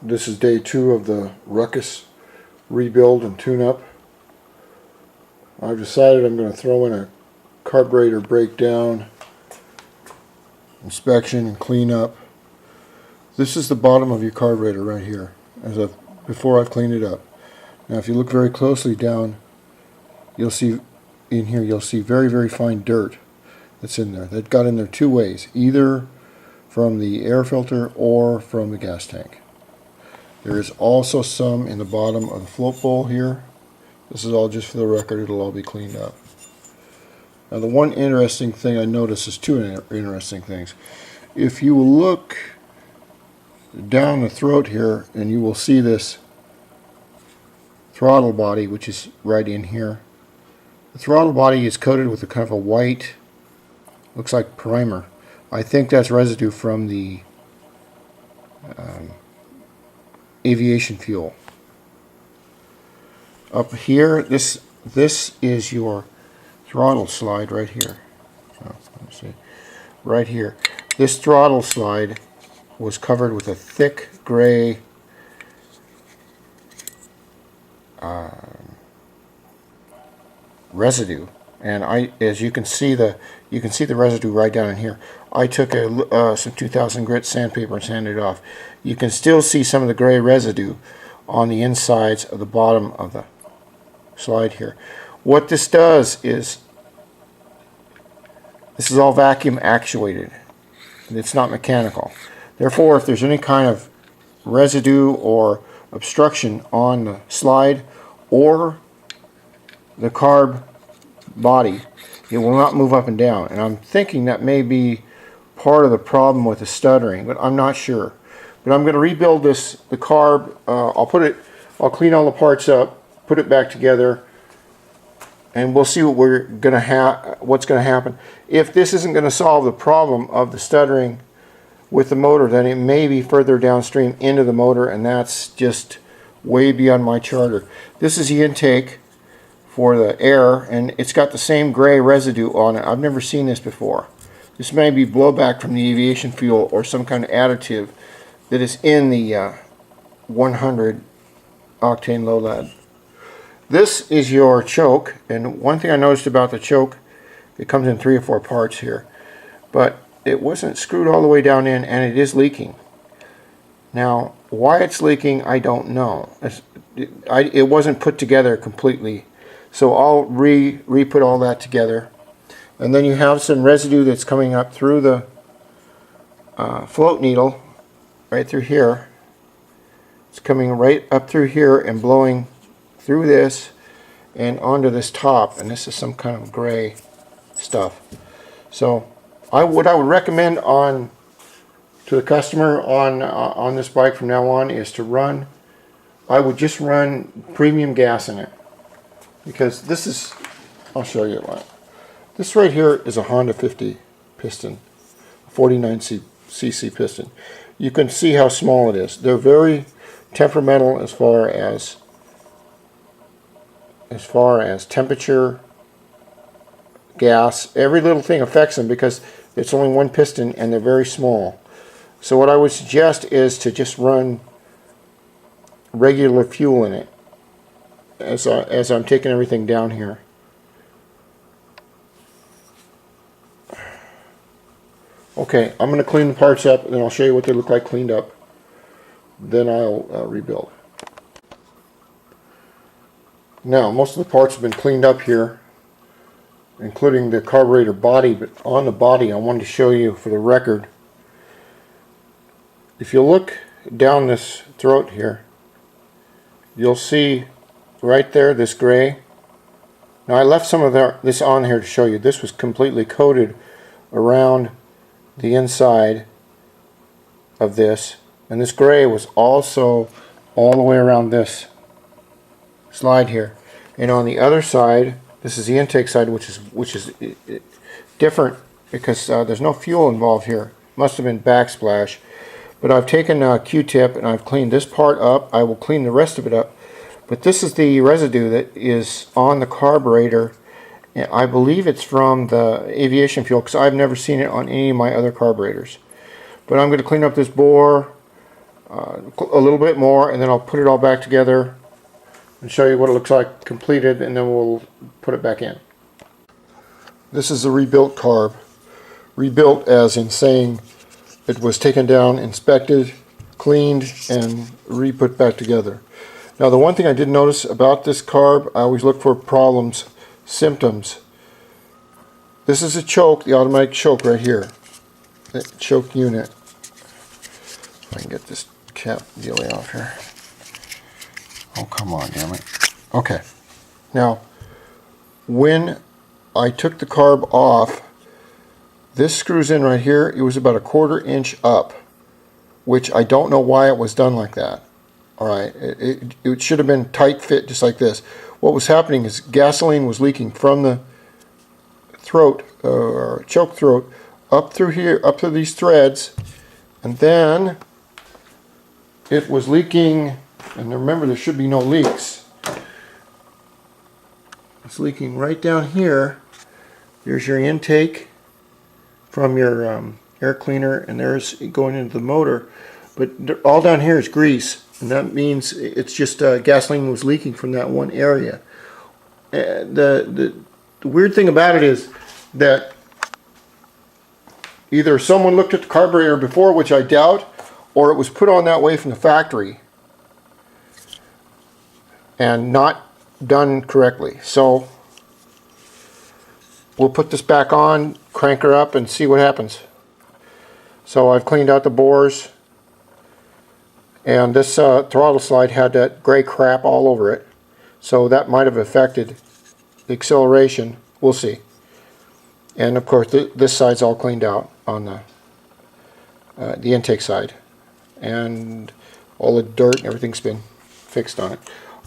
This is day 2 of the Ruckus rebuild and tune-up. I've decided I'm going to throw in a carburetor breakdown, inspection and clean up. This is the bottom of your carburetor right here, before I've cleaned it up. Now if you look very closely down, you'll see in here, you'll see very, very fine dirt that's in there. That got in there two ways, either from the air filter or from the gas tank. There is also some in the bottom of the float bowl here. This is all just for the record, it'll all be cleaned up. Now the one interesting thing I noticed is two interesting things. If you look down the throat here, and you will see this throttle body, which is right in here. The throttle body is coated with a kind of a white, looks like primer. I think that's residue from the aviation fuel. Up here, this is your throttle slide right here. So, let me see. Right here. This throttle slide was covered with a thick gray residue, and as you can see the residue right down in here. I took some 2000 grit sandpaper and sanded it off. You can still see some of the gray residue on the insides of the bottom of the slide here. What this does is, this is all vacuum actuated. It's not mechanical. Therefore, if there's any kind of residue or obstruction on the slide or the carb body, it will not move up and down. And I'm thinking that may be part of the problem with the stuttering, but I'm not sure. But I'm going to rebuild the carb. I'll clean all the parts up, put it back together, and we'll see what's going to happen. If this isn't going to solve the problem of the stuttering with the motor, then it may be further downstream into the motor, and that's just way beyond my charter. This is the intake for the air, and it's got the same gray residue on it. I've never seen this before. This may be blowback from the aviation fuel or some kind of additive that is in the 100 octane low lead. This is your choke, and one thing I noticed about the choke, it comes in 3 or 4 parts here, but it wasn't screwed all the way down in, and it is leaking. Now, why it's leaking, I don't know. It wasn't put together completely, so I'll re-put all that together. And then you have some residue that's coming up through the float needle, right through here. It's coming right up through here and blowing through this and onto this top, and this is some kind of gray stuff. So what I would recommend to the customer on this bike from now on is to I would just run premium gas in it, because this is, I'll show you what. This right here is a Honda 50 piston, 49cc piston. You can see how small it is. They're very temperamental as far as temperature, gas. Every little thing affects them because it's only one piston and they're very small. So what I would suggest is to just run regular fuel in it as I'm taking everything down here. Okay, I'm going to clean the parts up, and then I'll show you what they look like cleaned up. Then I'll rebuild. Now, most of the parts have been cleaned up here, including the carburetor body, but on the body I wanted to show you for the record. If you look down this throat here, you'll see right there this gray. Now I left some of this on here to show you. This was completely coated around the inside of this, and this gray was also all the way around this slide here. And on the other side, this is the intake side, which is different because there's no fuel involved here. Must have been backsplash. But I've taken a Q-tip and I've cleaned this part up. I will clean the rest of it up. But this is the residue that is on the carburetor. I believe it's from the aviation fuel, because I've never seen it on any of my other carburetors. But I'm going to clean up this bore, a little bit more, and then I'll put it all back together and show you what it looks like completed, and then we'll put it back in. This is the rebuilt carb. Rebuilt as in saying it was taken down, inspected, cleaned, and re-put back together. Now the one thing I did notice about this carb, I always look for problems, symptoms. This is a choke, the automatic choke right here. That choke unit. If I can get this cap dealy off here. Oh, come on, damn it. Okay. Now, when I took the carb off, this screws in right here. It was about a 1/4 inch up, which I don't know why it was done like that. Alright, it should have been tight fit just like this. What was happening is gasoline was leaking from the throat, or choke throat, up through here, up through these threads, and then it was leaking, and remember there should be no leaks. It's leaking right down here. There's your intake from your air cleaner, and there's going into the motor. But all down here is grease, and that means it's just gasoline was leaking from that one area. The weird thing about it is that either someone looked at the carburetor before, which I doubt, or it was put on that way from the factory and not done correctly. So we'll put this back on, crank her up, and see what happens. So I've cleaned out the bores, and this throttle slide had that gray crap all over it, so that might have affected the acceleration. We'll see. And of course this side's all cleaned out on the intake side, and all the dirt and everything's been fixed on it.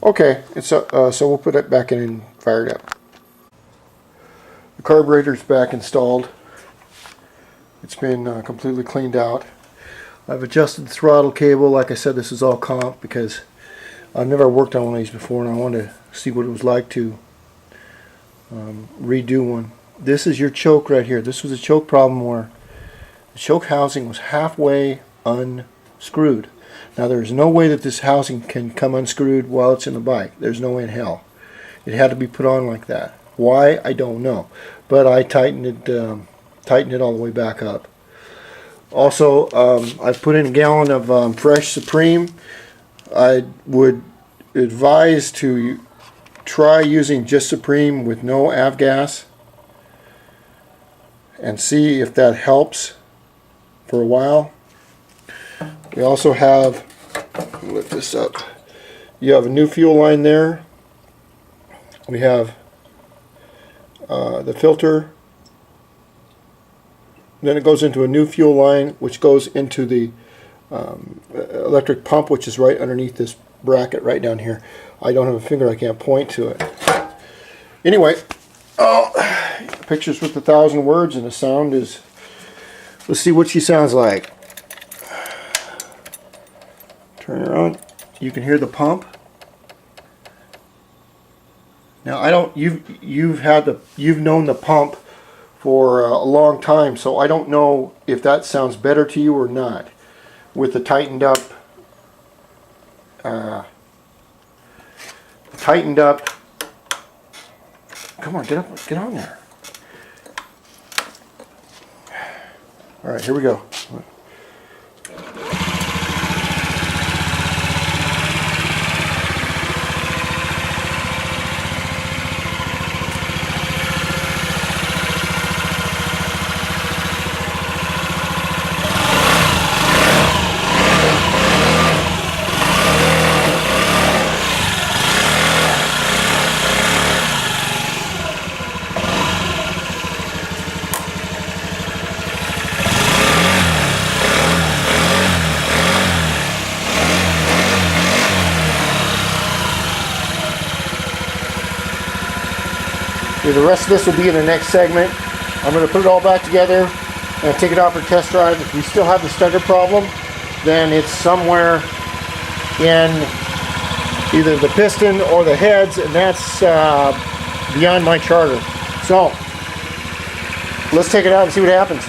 Okay, and so we'll put it back in and fire it up. The carburetor's back installed. It's been completely cleaned out. I've adjusted the throttle cable. Like I said, this is all comp because I've never worked on one of these before, and I wanted to see what it was like to redo one. This is your choke right here. This was a choke problem where the choke housing was halfway unscrewed. Now there's no way that this housing can come unscrewed while it's in the bike. There's no way in hell. It had to be put on like that. Why? I don't know. But I tightened it all the way back up. Also, I've put in a gallon of fresh Supreme. I would advise to try using just Supreme with no avgas and see if that helps for a while. We also have, lift this up, you have a new fuel line there. We have the filter. Then it goes into a new fuel line, which goes into the electric pump, which is right underneath this bracket right down here. I don't have a finger, I can't point to it. Anyway, pictures with 1,000 words, and the sound is, let's see what she sounds like. Turn her on. You can hear the pump. Now you've known the pump for a long time, so I don't know if that sounds better to you or not with the tightened up come on, get on there. Alright, here we go. The rest of this will be in the next segment. I'm going to put it all back together and take it out for a test drive. If we still have the stutter problem, then it's somewhere in either the piston or the heads, and that's beyond my charter. So let's take it out and see what happens.